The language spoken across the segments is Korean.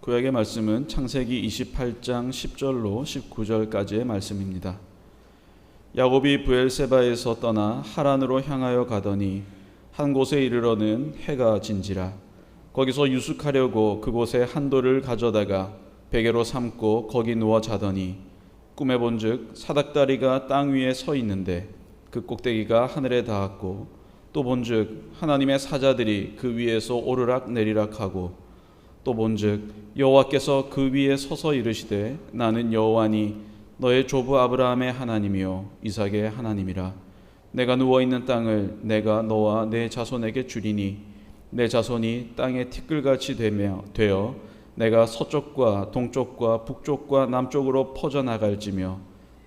구약의 말씀은 창세기 28장 10절로 19절까지의 말씀입니다. 야곱이 브엘세바에서 떠나 하란으로 향하여 가더니 한 곳에 이르러는 해가 진지라. 거기서 유숙하려고 그곳에 한 돌을 가져다가 베개로 삼고 거기 누워 자더니 꿈에 본즉 사닥다리가 땅 위에 서 있는데 그 꼭대기가 하늘에 닿았고 또 본즉 하나님의 사자들이 그 위에서 오르락 내리락 하고 또 본즉 여호와께서 그 위에 서서 이르시되 나는 여호와니 너의 조부 아브라함의 하나님이요 이삭의 하나님이라. 내가 누워있는 땅을 내가 너와 내 자손에게 주리니 내 자손이 땅의 티끌같이 되어 내가 서쪽과 동쪽과 북쪽과 남쪽으로 퍼져나갈지며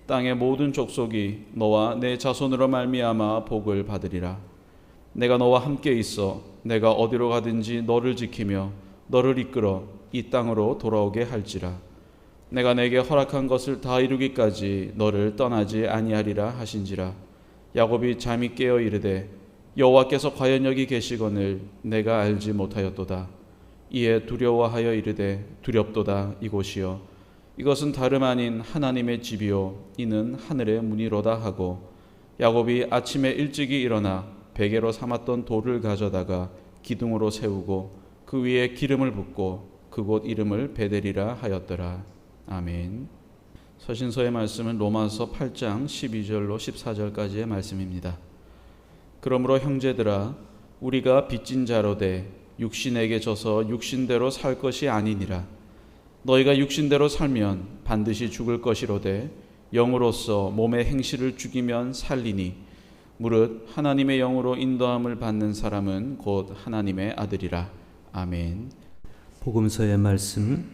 땅의 모든 족속이 너와 내 자손으로 말미암아 복을 받으리라. 내가 너와 함께 있어 내가 어디로 가든지 너를 지키며 너를 이끌어 이 땅으로 돌아오게 할지라. 내가 내게 허락한 것을 다 이루기까지 너를 떠나지 아니하리라 하신지라. 야곱이 잠이 깨어 이르되 여호와께서 과연 여기 계시거늘 내가 알지 못하였도다. 이에 두려워하여 이르되 두렵도다. 이곳이여 이것은 다름 아닌 하나님의 집이요 이는 하늘의 문이로다 하고 야곱이 아침에 일찍이 일어나 베개로 삼았던 돌을 가져다가 기둥으로 세우고 그 위에 기름을 붓고 그곳 이름을 베델이라 하였더라. 아멘. 서신서의 말씀은 로마서 8장 12절로 14절까지의 말씀입니다. 그러므로 형제들아 우리가 빚진 자로 돼 육신에게 져서 육신대로 살 것이 아니니라. 너희가 육신대로 살면 반드시 죽을 것이로되 영으로서 몸의 행실을 죽이면 살리니 무릇 하나님의 영으로 인도함을 받는 사람은 곧 하나님의 아들이라. 아멘. 복음서의 말씀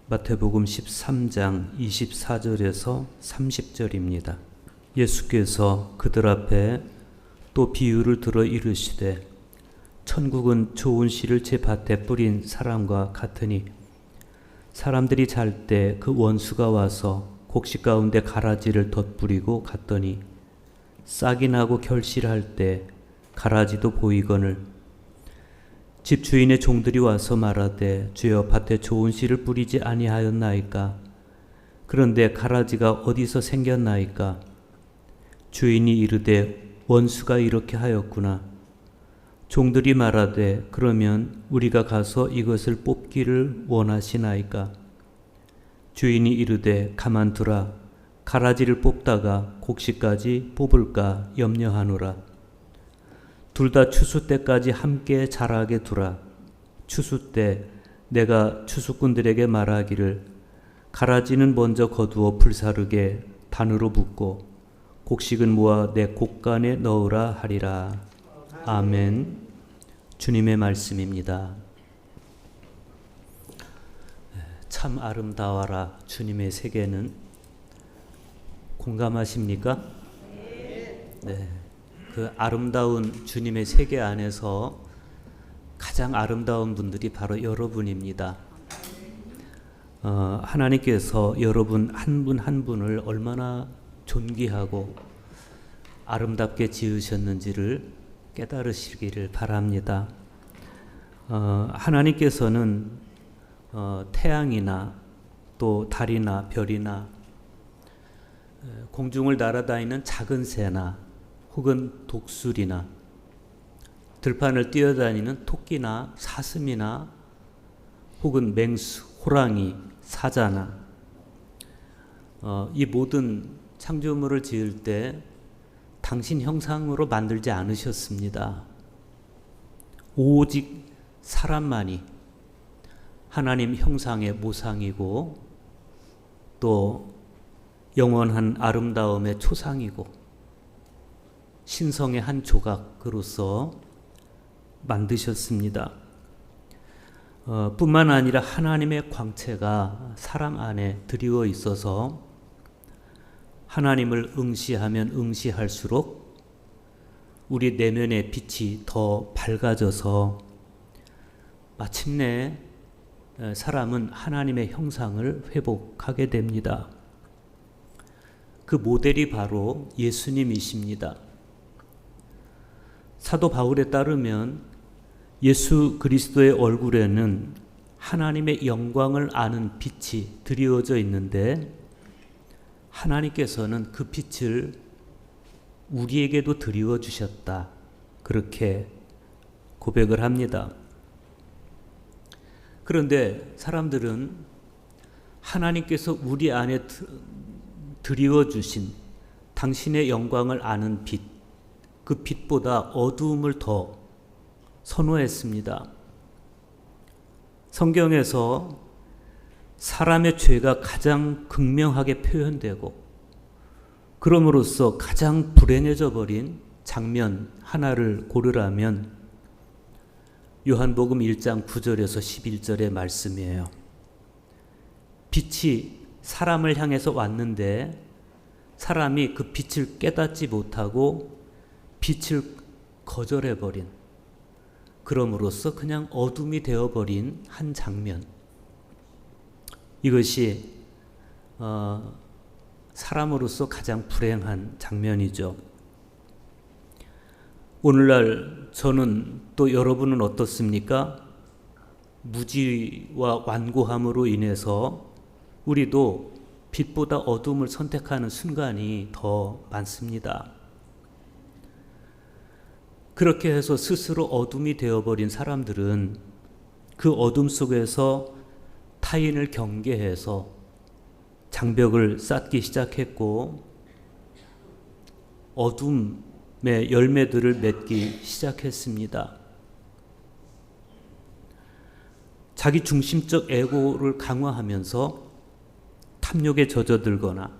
마태복음 13장 24절에서 30절입니다. 예수께서 그들 앞에 또 비유를 들어 이르시되 천국은 좋은 씨를 제 밭에 뿌린 사람과 같으니 사람들이 잘 때 그 원수가 와서 곡식 가운데 가라지를 덧뿌리고 갔더니 싹이 나고 결실할 때 가라지도 보이거늘 집주인의 종들이 와서 말하되 주여 밭에 좋은 씨를 뿌리지 아니하였나이까? 그런데 가라지가 어디서 생겼나이까? 주인이 이르되 원수가 이렇게 하였구나. 종들이 말하되 그러면 우리가 가서 이것을 뽑기를 원하시나이까? 주인이 이르되 가만두라. 가라지를 뽑다가 곡식까지 뽑을까 염려하노라. 둘 다 추수 때까지 함께 자라게 두라. 추수 때 내가 추수꾼들에게 말하기를 가라지는 먼저 거두어 불사르게 단으로 붓고 곡식은 모아 내 곡간에 넣으라 하리라. 아멘. 주님의 말씀입니다. 참 아름다워라 주님의 세계는. 공감하십니까? 네. 그 아름다운 주님의 세계 안에서 가장 아름다운 분들이 바로 여러분입니다. 하나님께서 여러분 한 분 한 분을 얼마나 존귀하고 아름답게 지으셨는지를 깨달으시기를 바랍니다. 하나님께서는 태양이나 또 달이나 별이나 공중을 날아다니는 작은 새나 혹은 독수리나 들판을 뛰어다니는 토끼나 사슴이나 혹은 맹수, 호랑이, 사자나 이 모든 창조물을 지을 때 당신 형상으로 만들지 않으셨습니다. 오직 사람만이 하나님 형상의 모상이고 또 영원한 아름다움의 초상이고 신성의 한 조각으로서 만드셨습니다. 뿐만 아니라 하나님의 광채가 사람 안에 드리워 있어서 하나님을 응시하면 응시할수록 우리 내면의 빛이 더 밝아져서 마침내 사람은 하나님의 형상을 회복하게 됩니다. 그 모델이 바로 예수님이십니다. 사도 바울에 따르면 예수 그리스도의 얼굴에는 하나님의 영광을 아는 빛이 드리워져 있는데 하나님께서는 그 빛을 우리에게도 드리워 주셨다. 그렇게 고백을 합니다. 그런데 사람들은 하나님께서 우리 안에 드리워 주신 당신의 영광을 아는 빛, 그 빛보다 어두움을 더 선호했습니다. 성경에서 사람의 죄가 가장 극명하게 표현되고 그럼으로써 가장 불행해져 버린 장면 하나를 고르라면 요한복음 1장 9절에서 11절의 말씀이에요. 빛이 사람을 향해서 왔는데 사람이 그 빛을 깨닫지 못하고 빛을 거절해버린, 그럼으로써 그냥 어둠이 되어버린 한 장면. 이것이 사람으로서 가장 불행한 장면이죠. 오늘날 저는 또 여러분은 어떻습니까? 무지와 완고함으로 인해서 우리도 빛보다 어둠을 선택하는 순간이 더 많습니다. 그렇게 해서 스스로 어둠이 되어버린 사람들은 그 어둠 속에서 타인을 경계해서 장벽을 쌓기 시작했고 어둠의 열매들을 맺기 시작했습니다. 자기 중심적 에고를 강화하면서 탐욕에 젖어들거나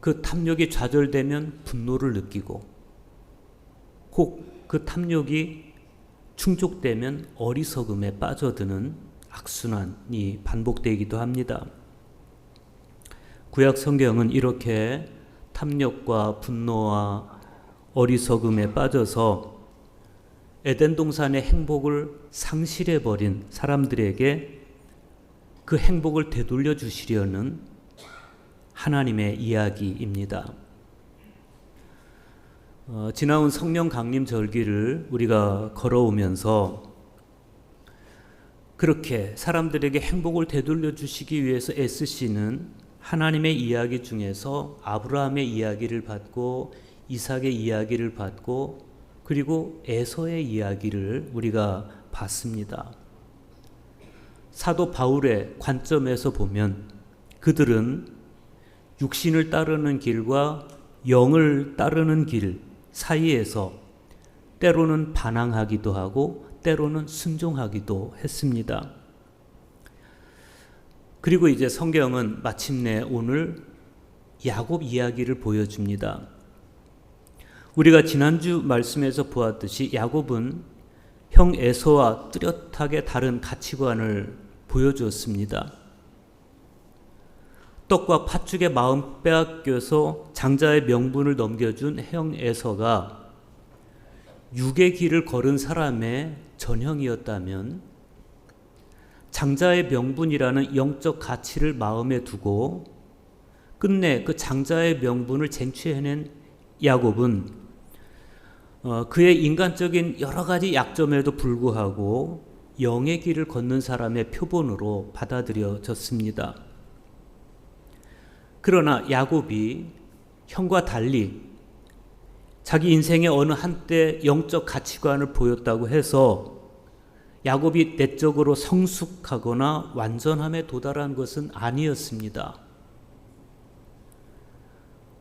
그 탐욕이 좌절되면 분노를 느끼고 혹 그 탐욕이 충족되면 어리석음에 빠져드는 악순환이 반복되기도 합니다. 구약 성경은 이렇게 탐욕과 분노와 어리석음에 빠져서 에덴 동산의 행복을 상실해버린 사람들에게 그 행복을 되돌려 주시려는 하나님의 이야기입니다. 지나온 성령 강림 절기를 우리가 걸어오면서 그렇게 사람들에게 행복을 되돌려 주시기 위해서 애쓰시는 하나님의 이야기 중에서 아브라함의 이야기를 받고 이삭의 이야기를 받고 그리고 에서의 이야기를 우리가 봤습니다. 사도 바울의 관점에서 보면 그들은 육신을 따르는 길과 영을 따르는 길 사이에서 때로는 반항하기도 하고 때로는 순종하기도 했습니다. 그리고 이제 성경은 마침내 오늘 야곱 이야기를 보여줍니다. 우리가 지난주 말씀에서 보았듯이 야곱은 형 에서와 뚜렷하게 다른 가치관을 보여주었습니다. 떡과 팥죽의 마음 빼앗겨서 장자의 명분을 넘겨준 형 에서가 육의 길을 걸은 사람의 전형이었다면 장자의 명분이라는 영적 가치를 마음에 두고 끝내 그 장자의 명분을 쟁취해낸 야곱은 그의 인간적인 여러 가지 약점에도 불구하고 영의 길을 걷는 사람의 표본으로 받아들여졌습니다. 그러나 야곱이 형과 달리 자기 인생의 어느 한때 영적 가치관을 보였다고 해서 야곱이 내적으로 성숙하거나 완전함에 도달한 것은 아니었습니다.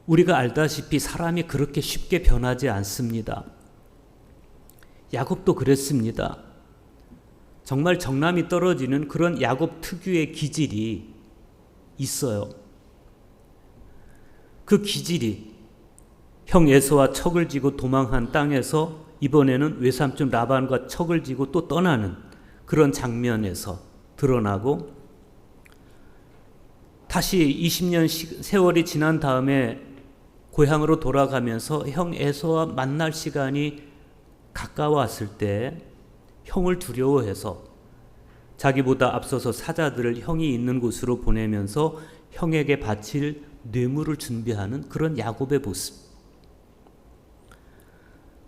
우리가 알다시피 사람이 그렇게 쉽게 변하지 않습니다. 야곱도 그랬습니다. 정말 정남이 떨어지는 그런 야곱 특유의 기질이 있어요. 그 기질이 형 에서와 척을 지고 도망한 땅에서 이번에는 외삼촌 라반과 척을 지고 또 떠나는 그런 장면에서 드러나고 다시 20년 세월이 지난 다음에 고향으로 돌아가면서 형 에서와 만날 시간이 가까웠을 때 형을 두려워해서 자기보다 앞서서 사자들을 형이 있는 곳으로 보내면서 형에게 바칠 뇌물을 준비하는 그런 야곱의 모습.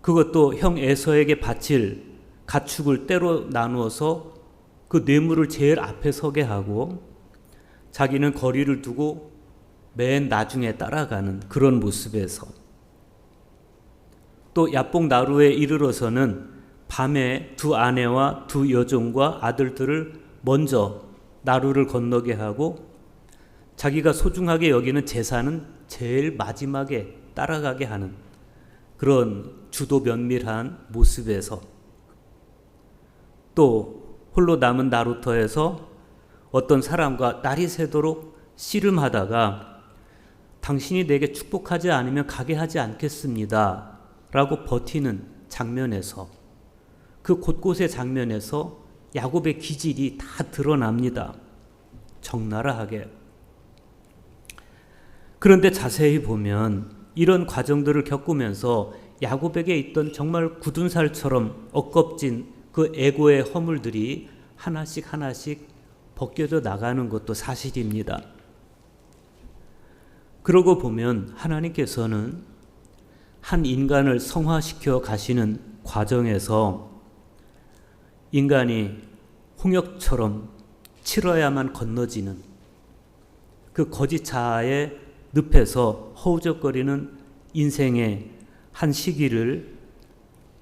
그것도 형 에서에게 바칠 가축을 때로 나누어서 그 뇌물을 제일 앞에 서게 하고 자기는 거리를 두고 맨 나중에 따라가는 그런 모습에서, 또 야복 나루에 이르러서는 밤에 두 아내와 두 여종과 아들들을 먼저 나루를 건너게 하고 자기가 소중하게 여기는 제사는 제일 마지막에 따라가게 하는 그런 주도 면밀한 모습에서, 또 홀로 남은 나루터에서 어떤 사람과 날이 새도록 씨름하다가 당신이 내게 축복하지 않으면 가게 하지 않겠습니다 라고 버티는 장면에서, 그 곳곳의 장면에서 야곱의 기질이 다 드러납니다. 적나라하게. 그런데 자세히 보면 이런 과정들을 겪으면서 야곱에게 있던 정말 굳은 살처럼 엇겁진 그 에고의 허물들이 하나씩 하나씩 벗겨져 나가는 것도 사실입니다. 그러고 보면 하나님께서는 한 인간을 성화시켜 가시는 과정에서 인간이 홍역처럼 치러야만 건너지는 그 거짓 자아의 늪에서 허우적거리는 인생의 한 시기를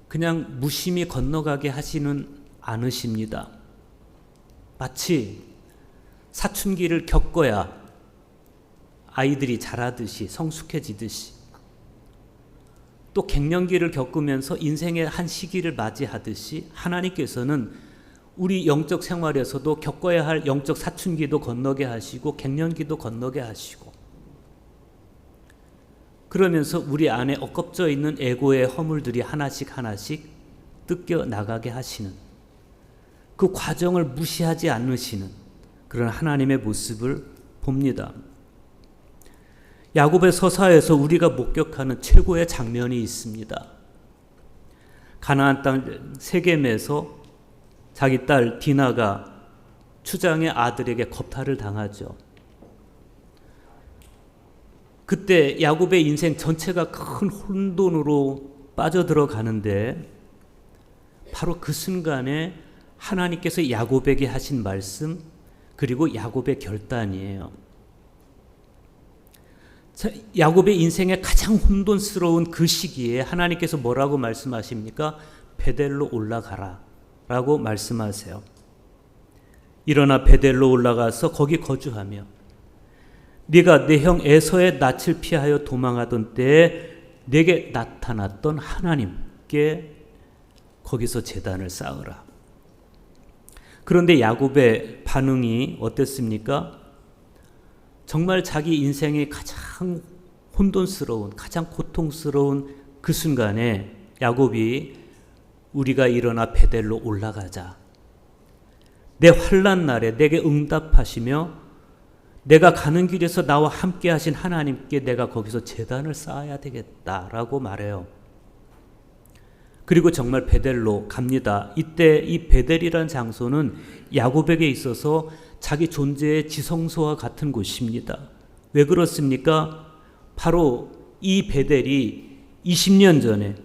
그냥 무심히 건너가게 하시는 않으십니다. 마치 사춘기를 겪어야 아이들이 자라듯이, 성숙해지듯이, 또 갱년기를 겪으면서 인생의 한 시기를 맞이하듯이 하나님께서는 우리 영적 생활에서도 겪어야 할 영적 사춘기도 건너게 하시고 갱년기도 건너게 하시고, 그러면서 우리 안에 엇겁져 있는 에고의 허물들이 하나씩 하나씩 뜯겨 나가게 하시는, 그 과정을 무시하지 않으시는 그런 하나님의 모습을 봅니다. 야곱의 서사에서 우리가 목격하는 최고의 장면이 있습니다. 가나안 땅 세겜에서 자기 딸 디나가 추장의 아들에게 겁탈을 당하죠. 그때 야곱의 인생 전체가 큰 혼돈으로 빠져들어가는데 바로 그 순간에 하나님께서 야곱에게 하신 말씀, 그리고 야곱의 결단이에요. 야곱의 인생의 가장 혼돈스러운 그 시기에 하나님께서 뭐라고 말씀하십니까? 베델로 올라가라 라고 말씀하세요. 일어나 베델로 올라가서 거기 거주하며 네가 내 형 에서의 낯을 피하여 도망하던 때에 내게 나타났던 하나님께 거기서 제단을 쌓으라. 그런데 야곱의 반응이 어땠습니까? 정말 자기 인생의 가장 혼돈스러운, 가장 고통스러운 그 순간에 야곱이 우리가 일어나 베델로 올라가자. 내 환난 날에 내게 응답하시며 내가 가는 길에서 나와 함께 하신 하나님께 내가 거기서 제단을 쌓아야 되겠다라고 말해요. 그리고 정말 베델로 갑니다. 이때 이 베델이라는 장소는 야곱에게 있어서 자기 존재의 지성소와 같은 곳입니다. 왜 그렇습니까? 바로 이 베델이 20년 전에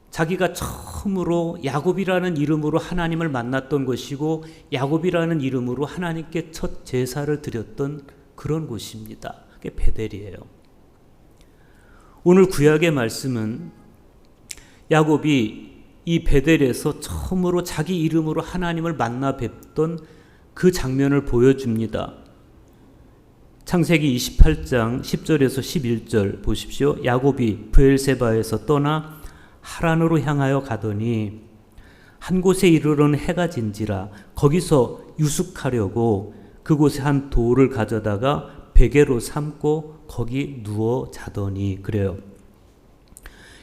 자기가 처음으로 야곱이라는 이름으로 하나님을 만났던 곳이고 야곱이라는 이름으로 하나님께 첫 제사를 드렸던 그런 곳입니다. 그게 베델이에요. 오늘 구약의 말씀은 야곱이 이 베델에서 처음으로 자기 이름으로 하나님을 만나 뵙던 그 장면을 보여줍니다. 창세기 28장 10절에서 11절 보십시오. 야곱이 브엘세바에서 떠나 하란으로 향하여 가더니 한 곳에 이르러는 해가 진지라 거기서 유숙하려고 그곳에 한 돌을 가져다가 베개로 삼고 거기 누워 자더니, 그래요.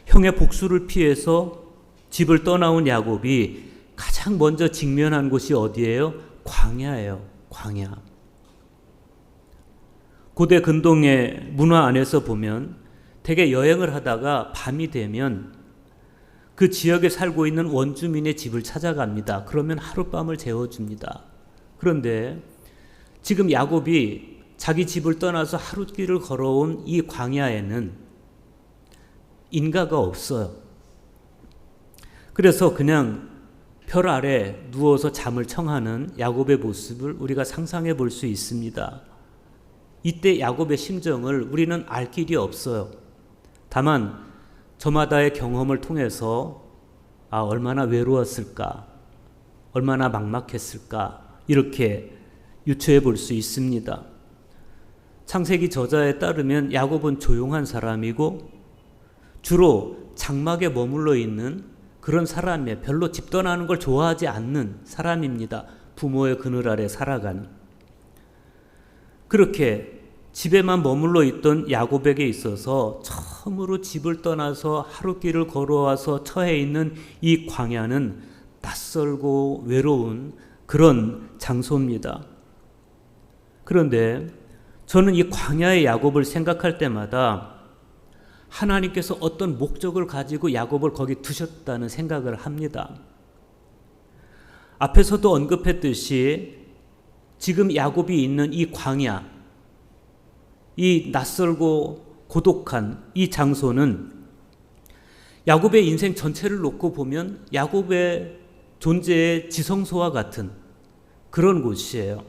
형의 복수를 피해서 집을 떠나온 야곱이 가장 먼저 직면한 곳이 어디예요? 광야예요. 광야. 고대 근동의 문화 안에서 보면 대개 여행을 하다가 밤이 되면 그 지역에 살고 있는 원주민의 집을 찾아갑니다. 그러면 하룻밤을 재워줍니다. 그런데 지금 야곱이 자기 집을 떠나서 하룻길을 걸어온 이 광야에는 인가가 없어요. 그래서 그냥 별 아래 누워서 잠을 청하는 야곱의 모습을 우리가 상상해 볼 수 있습니다. 이때 야곱의 심정을 우리는 알 길이 없어요. 다만 저마다의 경험을 통해서 얼마나 외로웠을까, 얼마나 막막했을까 이렇게 유추해 볼 수 있습니다. 창세기 저자에 따르면 야곱은 조용한 사람이고 주로 장막에 머물러 있는 그런 사람이에요. 별로 집 떠나는 걸 좋아하지 않는 사람입니다. 부모의 그늘 아래 살아가는. 그렇게 집에만 머물러 있던 야곱에게 있어서 처음으로 집을 떠나서 하루길을 걸어와서 처해 있는 이 광야는 낯설고 외로운 그런 장소입니다. 그런데 저는 이 광야의 야곱을 생각할 때마다 하나님께서 어떤 목적을 가지고 야곱을 거기 두셨다는 생각을 합니다. 앞에서도 언급했듯이 지금 야곱이 있는 이 광야, 이 낯설고 고독한 이 장소는 야곱의 인생 전체를 놓고 보면 야곱의 존재의 지성소와 같은 그런 곳이에요.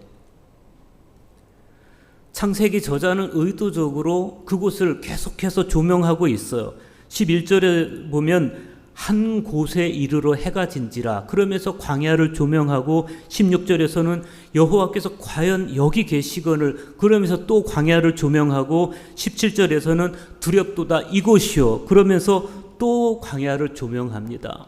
창세기 저자는 의도적으로 그곳을 계속해서 조명하고 있어요. 11절에 보면 한 곳에 이르러 해가 진지라 그러면서 광야를 조명하고 16절에서는 여호와께서 과연 여기 계시거늘 그러면서 또 광야를 조명하고 17절에서는 두렵도다 이곳이요 그러면서 또 광야를 조명합니다.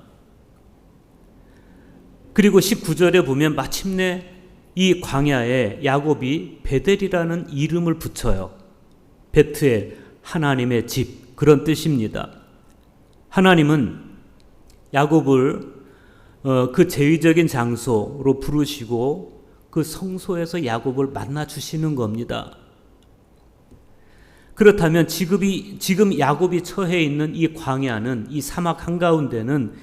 그리고 19절에 보면 마침내 이 광야에 야곱이 베델이라는 이름을 붙여요. 베트엘, 하나님의 집, 그런 뜻입니다. 하나님은 야곱을 그 제의적인 장소로 부르시고 그 성소에서 야곱을 만나 주시는 겁니다. 그렇다면 지금 야곱이 처해 있는 이 광야는, 이 사막 한가운데는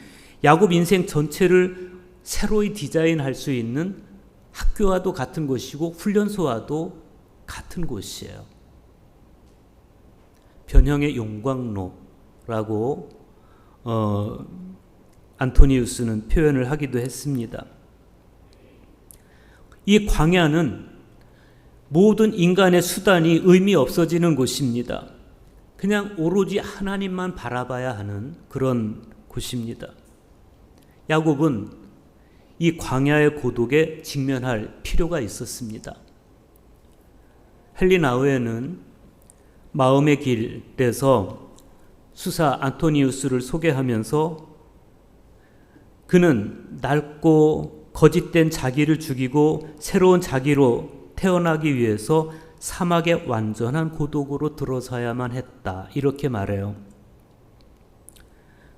야곱 인생 전체를 새로이 디자인할 수 있는 학교와도 같은 곳이고 훈련소와도 같은 곳이에요. 변형의 용광로라고 안토니우스는 표현을 하기도 했습니다. 이 광야는 모든 인간의 수단이 의미 없어지는 곳입니다. 그냥 오로지 하나님만 바라봐야 하는 그런 곳입니다. 야곱은 이 광야의 고독에 직면할 필요가 있었습니다. 헬리나우에는 마음의 길에서 수사 안토니우스를 소개하면서 그는 낡고 거짓된 자기를 죽이고 새로운 자기로 태어나기 위해서 사막의 완전한 고독으로 들어서야만 했다. 이렇게 말해요.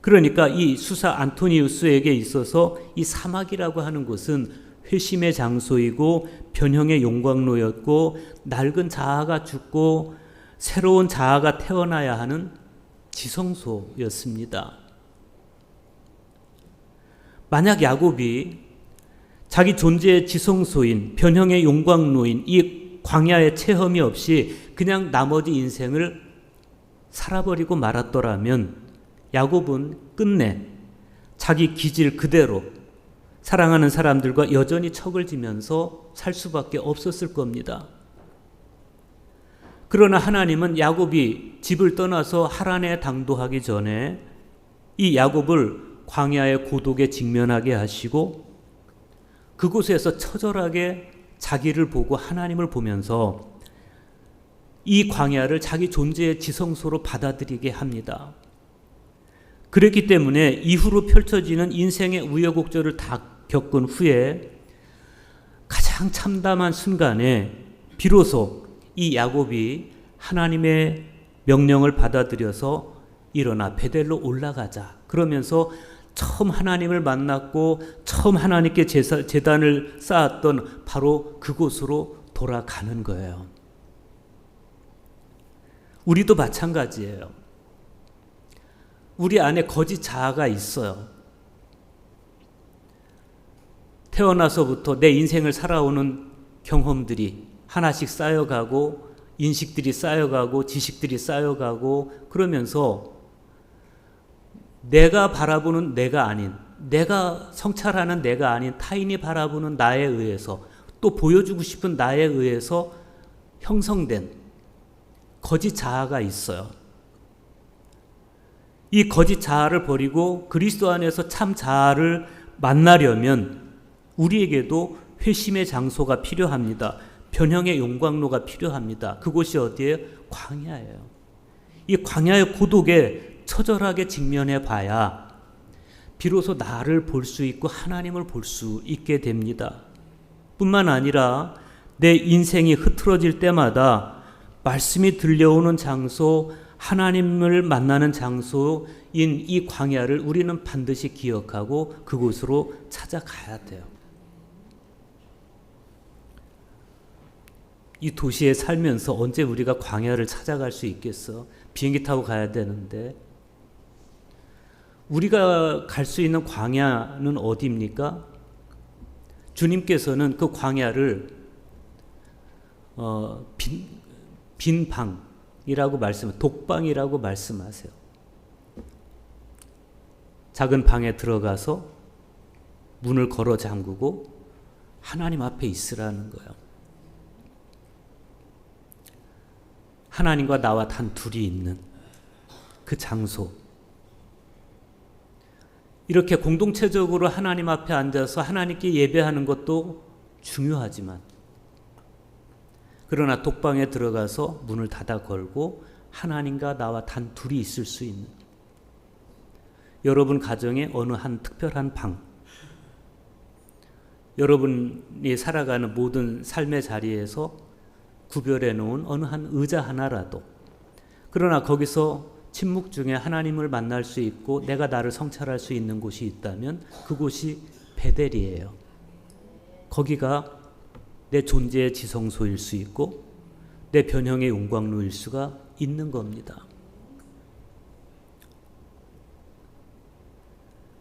그러니까 이 수사 안토니우스에게 있어서 이 사막이라고 하는 곳은 회심의 장소이고 변형의 용광로였고 낡은 자아가 죽고 새로운 자아가 태어나야 하는 지성소였습니다. 만약 야곱이 자기 존재의 지성소인 변형의 용광로인 이 광야의 체험이 없이 그냥 나머지 인생을 살아버리고 말았더라면 야곱은 끝내 자기 기질 그대로 사랑하는 사람들과 여전히 척을 지면서 살 수밖에 없었을 겁니다. 그러나 하나님은 야곱이 집을 떠나서 하란에 당도하기 전에 이 야곱을 광야의 고독에 직면하게 하시고 그곳에서 처절하게 자기를 보고 하나님을 보면서 이 광야를 자기 존재의 지성소로 받아들이게 합니다. 그렇기 때문에 이후로 펼쳐지는 인생의 우여곡절을 다 겪은 후에 가장 참담한 순간에 비로소 이 야곱이 하나님의 명령을 받아들여서 일어나 베델로 올라가자 그러면서 처음 하나님을 만났고 처음 하나님께 제단을 쌓았던 바로 그곳으로 돌아가는 거예요. 우리도 마찬가지예요. 우리 안에 거짓 자아가 있어요. 태어나서부터 내 인생을 살아오는 경험들이 하나씩 쌓여가고 인식들이 쌓여가고 지식들이 쌓여가고 그러면서 내가 바라보는 내가 아닌 내가 성찰하는 내가 아닌 타인이 바라보는 나에 의해서 또 보여주고 싶은 나에 의해서 형성된 거짓 자아가 있어요. 이 거짓 자아를 버리고 그리스도 안에서 참 자아를 만나려면 우리에게도 회심의 장소가 필요합니다. 변형의 용광로가 필요합니다. 그곳이 어디예요? 광야예요. 이 광야의 고독에 처절하게 직면해 봐야 비로소 나를 볼 수 있고 하나님을 볼 수 있게 됩니다. 뿐만 아니라 내 인생이 흐트러질 때마다 말씀이 들려오는 장소, 하나님을 만나는 장소인 이 광야를 우리는 반드시 기억하고 그곳으로 찾아가야 돼요. 이 도시에 살면서 언제 우리가 광야를 찾아갈 수 있겠어? 비행기 타고 가야 되는데. 우리가 갈 수 있는 광야는 어디입니까? 주님께서는 그 광야를 빈 방이라고 독방이라고 말씀하세요. 작은 방에 들어가서 문을 걸어 잠그고 하나님 앞에 있으라는 거예요. 하나님과 나와 단 둘이 있는 그 장소. 이렇게 공동체적으로 하나님 앞에 앉아서 하나님께 예배하는 것도 중요하지만 그러나 독방에 들어가서 문을 닫아 걸고 하나님과 나와 단 둘이 있을 수 있는 여러분 가정의 어느 한 특별한 방, 여러분이 살아가는 모든 삶의 자리에서 구별해 놓은 어느 한 의자 하나라도, 그러나 거기서 침묵 중에 하나님을 만날 수 있고 내가 나를 성찰할 수 있는 곳이 있다면 그곳이 베델이에요. 거기가 내 존재의 지성소일 수 있고 내 변형의 용광로일 수가 있는 겁니다.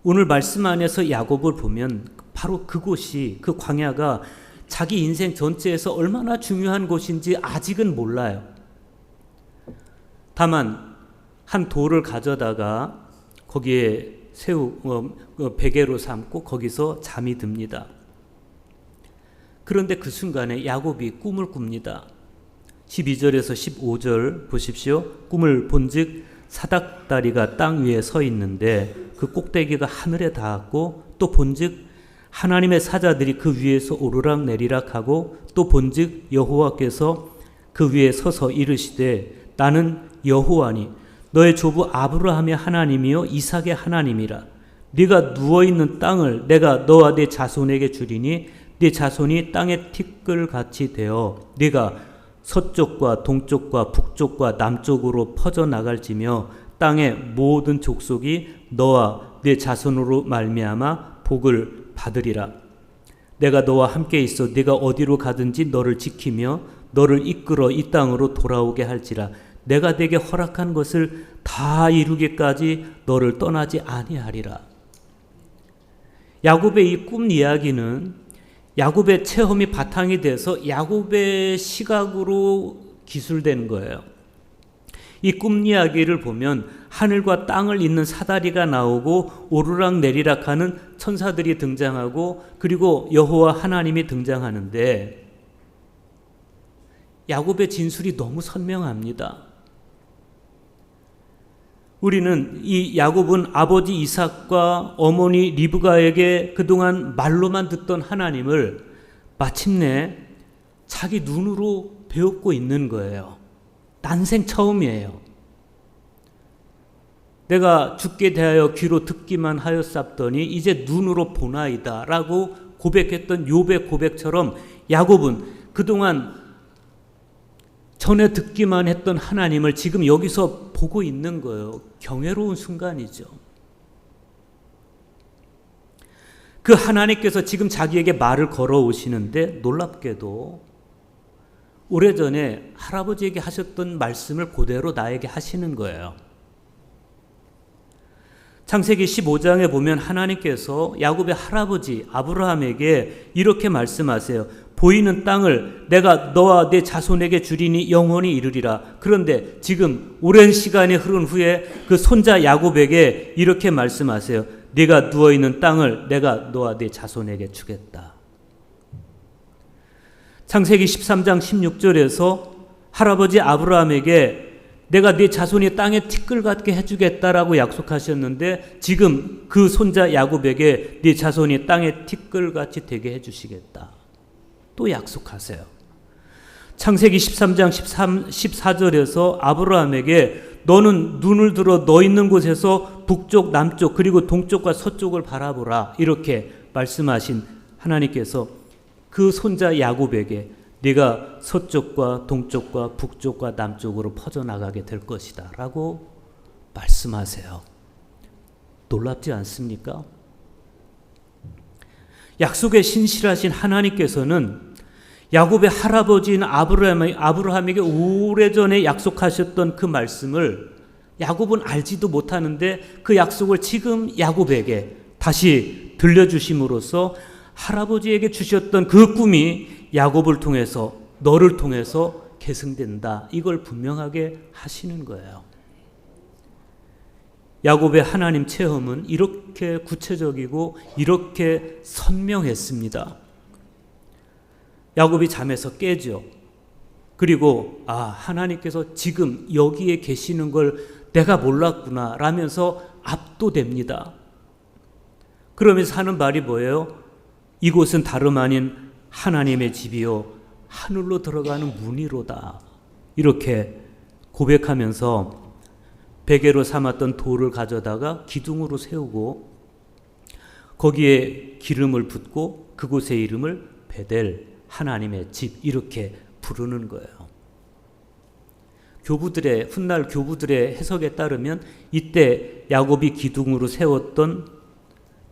오늘 말씀 안에서 야곱을 보면 바로 그곳이, 그 광야가 자기 인생 전체에서 얼마나 중요한 곳인지 아직은 몰라요. 다만 한 돌을 가져다가 거기에 베개로 삼고 거기서 잠이 듭니다. 그런데 그 순간에 야곱이 꿈을 꿉니다. 12절에서 15절 보십시오. 꿈을 본즉 사닥다리가 땅 위에 서 있는데 그 꼭대기가 하늘에 닿았고, 또 본즉 하나님의 사자들이 그 위에서 오르락 내리락 하고, 또 본즉 여호와께서 그 위에 서서 이르시되 나는 여호와니 너의 조부 아브라함의 하나님이요 이삭의 하나님이라. 네가 누워있는 땅을 내가 너와 네 자손에게 주리니 네 자손이 땅의 티끌같이 되어 네가 서쪽과 동쪽과 북쪽과 남쪽으로 퍼져나갈지며 땅의 모든 족속이 너와 네 자손으로 말미암아 복을 받으리라. 내가 너와 함께 있어 네가 어디로 가든지 너를 지키며 너를 이끌어 이 땅으로 돌아오게 할지라. 내가 네게 허락한 것을 다 이루기까지 너를 떠나지 아니하리라. 야곱의 이 꿈 이야기는 야곱의 체험이 바탕이 돼서 야곱의 시각으로 기술된 거예요. 이 꿈 이야기를 보면 하늘과 땅을 잇는 사다리가 나오고 오르락 내리락 하는 천사들이 등장하고 그리고 여호와 하나님이 등장하는데 야곱의 진술이 너무 선명합니다. 우리는 이 야곱은 아버지 이삭과 어머니 리브가에게 그동안 말로만 듣던 하나님을 마침내 자기 눈으로 배우고 있는 거예요. 난생 처음이에요. 내가 죽게 대하여 귀로 듣기만 하였사더니 이제 눈으로 보나이다 라고 고백했던 욥의 고백처럼 야곱은 그동안 전에 듣기만 했던 하나님을 지금 여기서 보고 있는 거예요. 경외로운 순간이죠. 그 하나님께서 지금 자기에게 말을 걸어오시는데 놀랍게도 오래전에 할아버지에게 하셨던 말씀을 그대로 나에게 하시는 거예요. 창세기 15장에 보면 하나님께서 야곱의 할아버지 아브라함에게 이렇게 말씀하세요. 보이는 땅을 내가 너와 네 자손에게 주리니 영원히 이르리라. 그런데 지금 오랜 시간이 흐른 후에 그 손자 야곱에게 이렇게 말씀하세요. 네가 누워있는 땅을 내가 너와 네 자손에게 주겠다. 창세기 13장 16절에서 할아버지 아브라함에게 내가 네 자손이 땅에 티끌 같게 해주겠다라고 약속하셨는데 지금 그 손자 야곱에게 네 자손이 땅에 티끌같이 되게 해주시겠다. 또 약속하세요. 창세기 13장 14절에서 아브라함에게 너는 눈을 들어 너 있는 곳에서 북쪽, 남쪽 그리고 동쪽과 서쪽을 바라보라 이렇게 말씀하신 하나님께서 그 손자 야곱에게 네가 서쪽과 동쪽과 북쪽과 남쪽으로 퍼져나가게 될 것이다 라고 말씀하세요. 놀랍지 않습니까? 약속에 신실하신 하나님께서는 야곱의 할아버지인 아브라함에게 오래전에 약속하셨던 그 말씀을 야곱은 알지도 못하는데 그 약속을 지금 야곱에게 다시 들려주심으로써 할아버지에게 주셨던 그 꿈이 야곱을 통해서 너를 통해서 계승된다. 이걸 분명하게 하시는 거예요. 야곱의 하나님 체험은 이렇게 구체적이고 이렇게 선명했습니다. 야곱이 잠에서 깨죠. 그리고 하나님께서 지금 여기에 계시는 걸 내가 몰랐구나 라면서 압도됩니다. 그러면서 하는 말이 뭐예요? 이곳은 다름 아닌 하나님의 집이요 하늘로 들어가는 문이로다. 이렇게 고백하면서 베개로 삼았던 돌을 가져다가 기둥으로 세우고 거기에 기름을 붓고 그곳의 이름을 베델 하나님의 집 이렇게 부르는 거예요. 훗날 교부들의 해석에 따르면 이때 야곱이 기둥으로 세웠던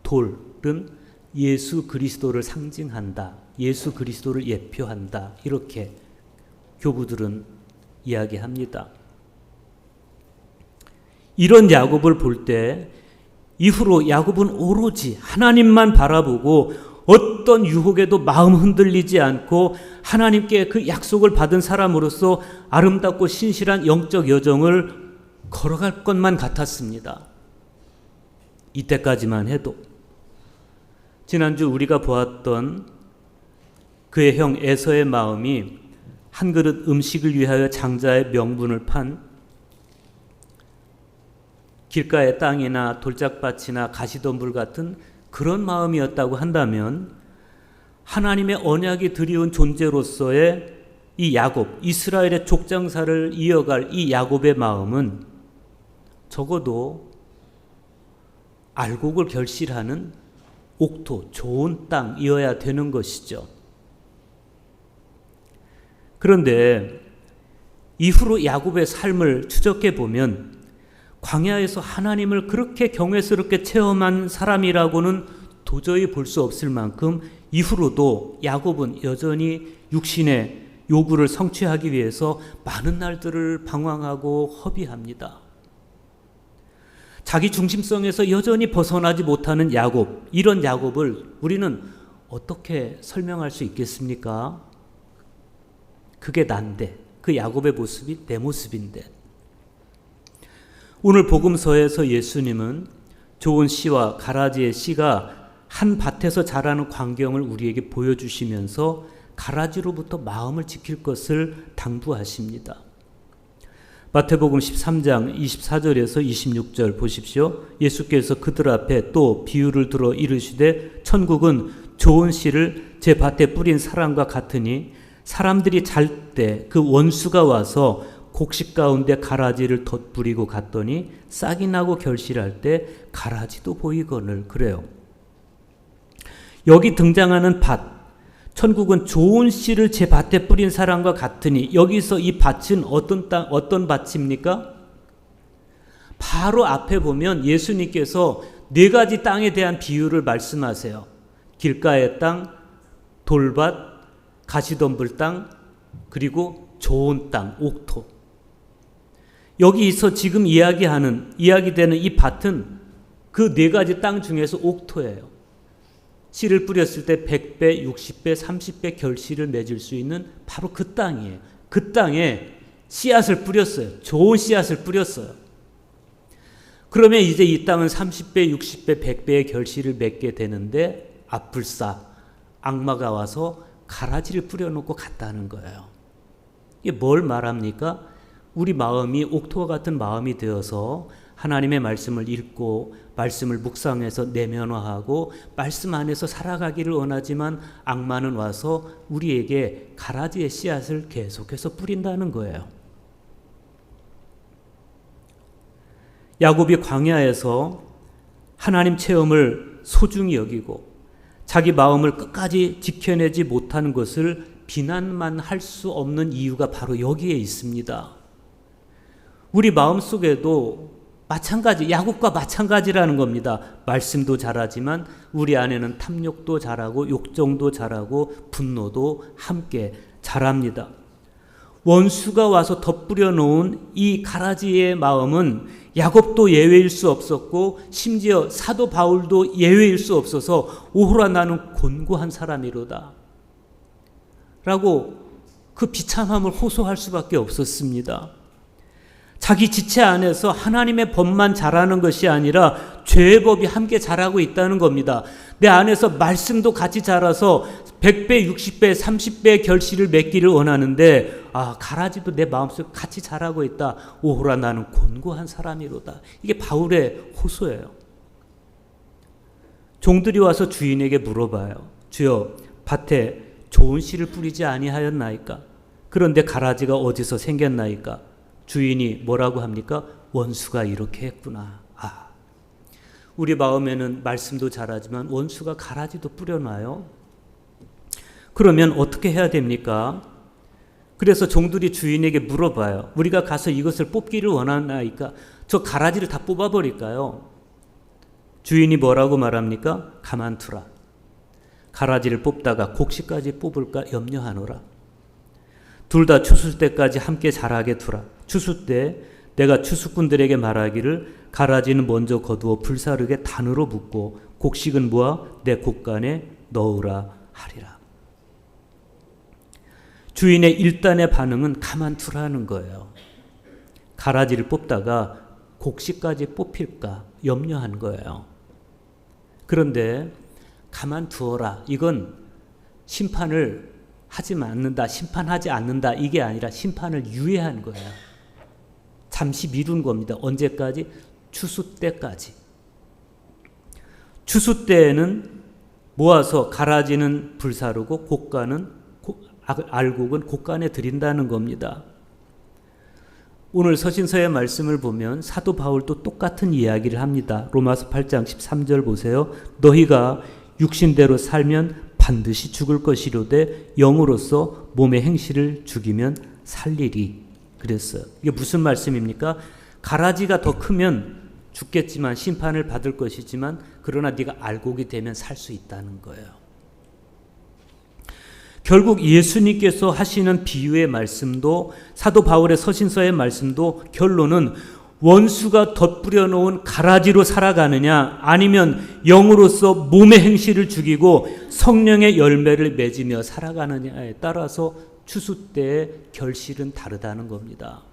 돌은 예수 그리스도를 상징한다. 예수 그리스도를 예표한다. 이렇게 교부들은 이야기합니다. 이런 야곱을 볼 때 이후로 야곱은 오로지 하나님만 바라보고 어떤 유혹에도 마음 흔들리지 않고 하나님께 그 약속을 받은 사람으로서 아름답고 신실한 영적 여정을 걸어갈 것만 같았습니다. 이때까지만 해도. 지난주 우리가 보았던 그의 형 에서의 마음이 한 그릇 음식을 위하여 장자의 명분을 판 길가의 땅이나 돌짝밭이나 가시덤불 같은 그런 마음이었다고 한다면 하나님의 언약이 드리운 존재로서의 이 야곱, 이스라엘의 족장사를 이어갈 이 야곱의 마음은 적어도 알곡을 결실하는 옥토, 좋은 땅이어야 되는 것이죠. 그런데 이후로 야곱의 삶을 추적해 보면 광야에서 하나님을 그렇게 경외스럽게 체험한 사람이라고는 도저히 볼 수 없을 만큼 이후로도 야곱은 여전히 육신의 요구를 성취하기 위해서 많은 날들을 방황하고 허비합니다. 자기 중심성에서 여전히 벗어나지 못하는 야곱, 이런 야곱을 우리는 어떻게 설명할 수 있겠습니까? 그게 난데, 그 야곱의 모습이 내 모습인데. 오늘 복음서에서 예수님은 좋은 씨와 가라지의 씨가 한 밭에서 자라는 광경을 우리에게 보여주시면서 가라지로부터 마음을 지킬 것을 당부하십니다. 마태복음 13장 24절에서 26절 보십시오. 예수께서 그들 앞에 또 비유를 들어 이르시되 천국은 좋은 씨를 제 밭에 뿌린 사람과 같으니 사람들이 잘 때 그 원수가 와서 곡식 가운데 가라지를 덧뿌리고 갔더니 싹이 나고 결실할 때 가라지도 보이거늘. 그래요. 여기 등장하는 밭, 천국은 좋은 씨를 제 밭에 뿌린 사람과 같으니 여기서 이 밭은 어떤 밭입니까? 바로 앞에 보면 예수님께서 네 가지 땅에 대한 비유를 말씀하세요. 길가의 땅, 돌밭, 가시덤불 땅, 그리고 좋은 땅, 옥토. 여기서 지금 이야기되는 이 밭은 그 네 가지 땅 중에서 옥토예요. 씨를 뿌렸을 때 100배, 60배, 30배 결실을 맺을 수 있는 바로 그 땅이에요. 그 땅에 씨앗을 뿌렸어요. 좋은 씨앗을 뿌렸어요. 그러면 이제 이 땅은 30배, 60배, 100배의 결실을 맺게 되는데 앞불사 악마가 와서 가라지를 뿌려놓고 갔다는 거예요. 이게 뭘 말합니까? 우리 마음이 옥토와 같은 마음이 되어서 하나님의 말씀을 읽고 말씀을 묵상해서 내면화하고 말씀 안에서 살아가기를 원하지만 악마는 와서 우리에게 가라지의 씨앗을 계속해서 뿌린다는 거예요. 야곱이 광야에서 하나님 체험을 소중히 여기고 자기 마음을 끝까지 지켜내지 못하는 것을 비난만 할 수 없는 이유가 바로 여기에 있습니다. 우리 마음속에도 마찬가지, 야곱과 마찬가지라는 겁니다. 말씀도 잘하지만 우리 안에는 탐욕도 잘하고 욕정도 잘하고 분노도 함께 잘합니다. 원수가 와서 덧뿌려 놓은 이 가라지의 마음은 야곱도 예외일 수 없었고 심지어 사도 바울도 예외일 수 없어서 오호라 나는 곤고한 사람이로다 라고 그 비참함을 호소할 수밖에 없었습니다. 자기 지체 안에서 하나님의 법만 자라는 것이 아니라 죄의 법이 함께 자라고 있다는 겁니다. 내 안에서 말씀도 같이 자라서 100배, 60배, 30배의 결실을 맺기를 원하는데 가라지도 내 마음속에 같이 자라고 있다. 오호라 나는 곤고한 사람이로다. 이게 바울의 호소예요. 종들이 와서 주인에게 물어봐요. 주여, 밭에 좋은 씨를 뿌리지 아니하였나이까? 그런데 가라지가 어디서 생겼나이까? 주인이 뭐라고 합니까? 원수가 이렇게 했구나. 우리 마음에는 말씀도 잘하지만 원수가 가라지도 뿌려놔요. 그러면 어떻게 해야 됩니까? 그래서 종들이 주인에게 물어봐요. 우리가 가서 이것을 뽑기를 원하나이까? 저 가라지를 다 뽑아버릴까요? 주인이 뭐라고 말합니까? 가만두라. 가라지를 뽑다가 곡식까지 뽑을까 염려하노라. 둘 다 추수 때까지 함께 자라게 두라. 추수 때 내가 추수꾼들에게 말하기를 가라지는 먼저 거두어 불사르게 단으로 붓고 곡식은 모아 내 곡간에 넣으라 하리라. 주인의 일단의 반응은 가만두라는 거예요. 가라지를 뽑다가 곡식까지 뽑힐까 염려한 거예요. 그런데 가만두어라. 이건 심판을 하지 않는다, 심판하지 않는다 이게 아니라 심판을 유예한 거예요. 잠시 미룬 겁니다. 언제까지? 추수 때까지. 추수 때에는 모아서 가라지는 불사르고 알곡은 곡간에 드린다는 겁니다. 오늘 서신서의 말씀을 보면 사도 바울도 똑같은 이야기를 합니다. 로마서 8장 13절 보세요. 너희가 육신대로 살면 반드시 죽을 것이로되 영으로서 몸의 행실을 죽이면 살리리 그랬어요. 이게 무슨 말씀입니까? 가라지가 더 크면 죽겠지만 심판을 받을 것이지만 그러나 네가 알곡이 되면 살 수 있다는 거예요. 결국 예수님께서 하시는 비유의 말씀도 사도 바울의 서신서의 말씀도 결론은 원수가 덧뿌려 놓은 가라지로 살아가느냐 아니면 영으로서 몸의 행실을 죽이고 성령의 열매를 맺으며 살아가느냐에 따라서 추수 때의 결실은 다르다는 겁니다.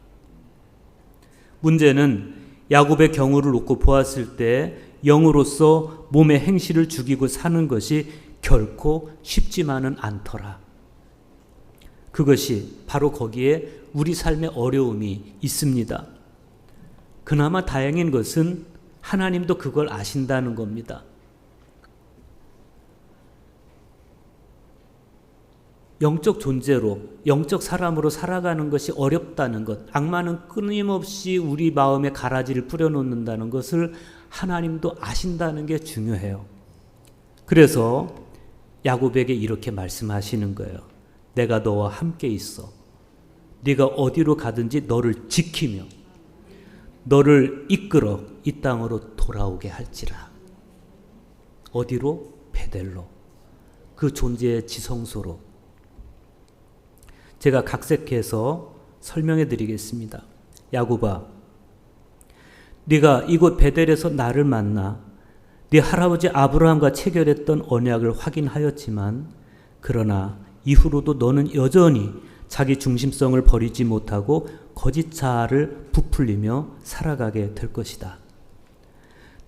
문제는 야곱의 경우를 놓고 보았을 때 영으로서 몸의 행실을 죽이고 사는 것이 결코 쉽지만은 않더라. 그것이 바로 거기에 우리 삶의 어려움이 있습니다. 그나마 다행인 것은 하나님도 그걸 아신다는 겁니다. 영적 존재로, 영적 사람으로 살아가는 것이 어렵다는 것, 악마는 끊임없이 우리 마음에 가라지를 뿌려놓는다는 것을 하나님도 아신다는 게 중요해요. 그래서 야곱에게 이렇게 말씀하시는 거예요. 내가 너와 함께 있어. 네가 어디로 가든지 너를 지키며 너를 이끌어 이 땅으로 돌아오게 할지라. 어디로? 베델로. 그 존재의 지성소로. 제가 각색해서 설명해 드리겠습니다. 야곱아, 네가 이곳 베델에서 나를 만나 네 할아버지 아브라함과 체결했던 언약을 확인하였지만 그러나 이후로도 너는 여전히 자기 중심성을 버리지 못하고 거짓 자아를 부풀리며 살아가게 될 것이다.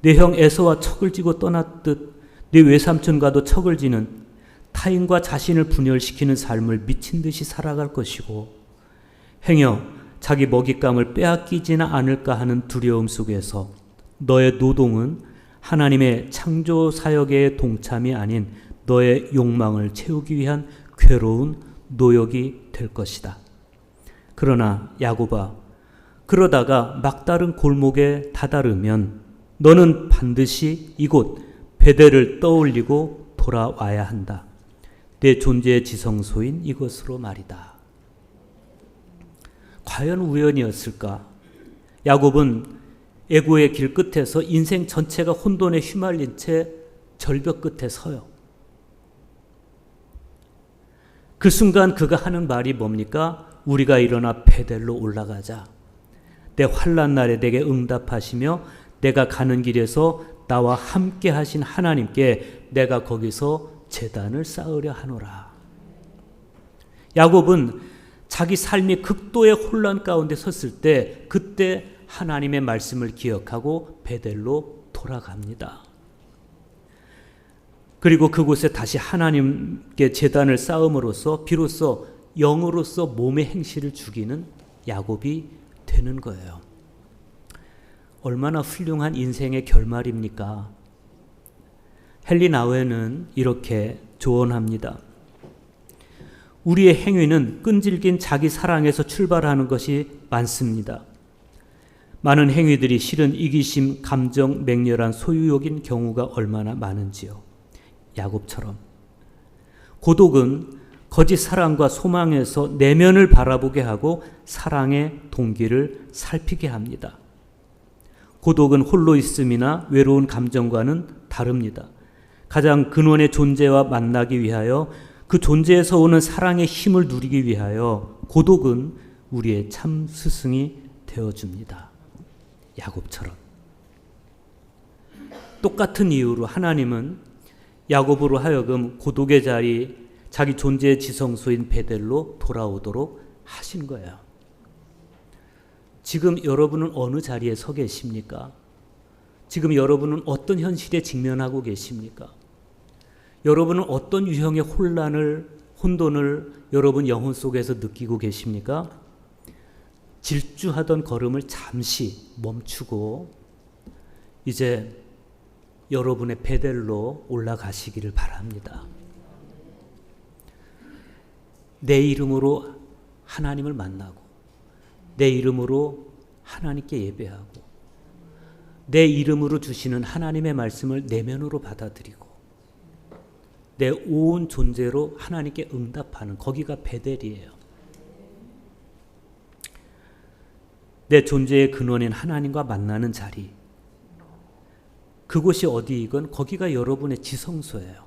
내 형 에서와 척을 지고 떠났듯 내 외삼촌과도 척을 지는 타인과 자신을 분열시키는 삶을 미친 듯이 살아갈 것이고 행여 자기 먹잇감을 빼앗기지는 않을까 하는 두려움 속에서 너의 노동은 하나님의 창조 사역의 동참이 아닌 너의 욕망을 채우기 위한 괴로운 노역이 될 것이다. 그러나 야곱아, 그러다가 막다른 골목에 다다르면 너는 반드시 이곳 베델을 떠올리고 돌아와야 한다. 내 존재의 지성소인 이것으로 말이다. 과연 우연이었을까? 야곱은 애고의 길 끝에서 인생 전체가 혼돈에 휘말린 채 절벽 끝에 서요. 그 순간 그가 하는 말이 뭡니까? 우리가 일어나 베델로 올라가자. 내 환난 날에 내게 응답하시며 내가 가는 길에서 나와 함께 하신 하나님께 내가 거기서 제단을 쌓으려 하노라. 야곱은 자기 삶이 극도의 혼란 가운데 섰을 때 그때 하나님의 말씀을 기억하고 베델로 돌아갑니다. 그리고 그곳에 다시 하나님께 제단을 쌓음으로써 비로소 영으로서 몸의 행실을 죽이는 야곱이 되는 거예요. 얼마나 훌륭한 인생의 결말입니까? 헨리 나우에는 이렇게 조언합니다. 우리의 행위는 끈질긴 자기 사랑에서 출발하는 것이 많습니다. 많은 행위들이 실은 이기심, 감정, 맹렬한 소유욕인 경우가 얼마나 많은지요. 야곱처럼. 고독은 거짓 사랑과 소망에서 내면을 바라보게 하고 사랑의 동기를 살피게 합니다. 고독은 홀로 있음이나 외로운 감정과는 다릅니다. 가장 근원의 존재와 만나기 위하여 그 존재에서 오는 사랑의 힘을 누리기 위하여 고독은 우리의 참 스승이 되어줍니다. 야곱처럼. 똑같은 이유로 하나님은 야곱으로 하여금 고독의 자리, 자기 존재의 지성소인 베델로 돌아오도록 하신 거예요. 지금 여러분은 어느 자리에 서 계십니까? 지금 여러분은 어떤 현실에 직면하고 계십니까? 여러분은 어떤 유형의 혼돈을 여러분 영혼 속에서 느끼고 계십니까? 질주하던 걸음을 잠시 멈추고 이제 여러분의 베델로 올라가시기를 바랍니다. 내 이름으로 하나님을 만나고 내 이름으로 하나님께 예배하고 내 이름으로 주시는 하나님의 말씀을 내면으로 받아들이고 내 온 존재로 하나님께 응답하는 거기가 베델이에요. 내 존재의 근원인 하나님과 만나는 자리, 그곳이 어디이건 거기가 여러분의 지성소예요.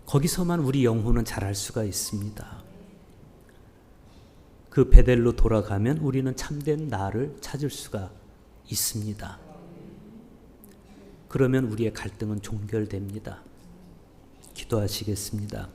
거기서만 우리 영혼은 자랄 수가 있습니다. 그 베델로 돌아가면 우리는 참된 나를 찾을 수가 있습니다. 그러면 우리의 갈등은 종결됩니다. 기도하시겠습니다.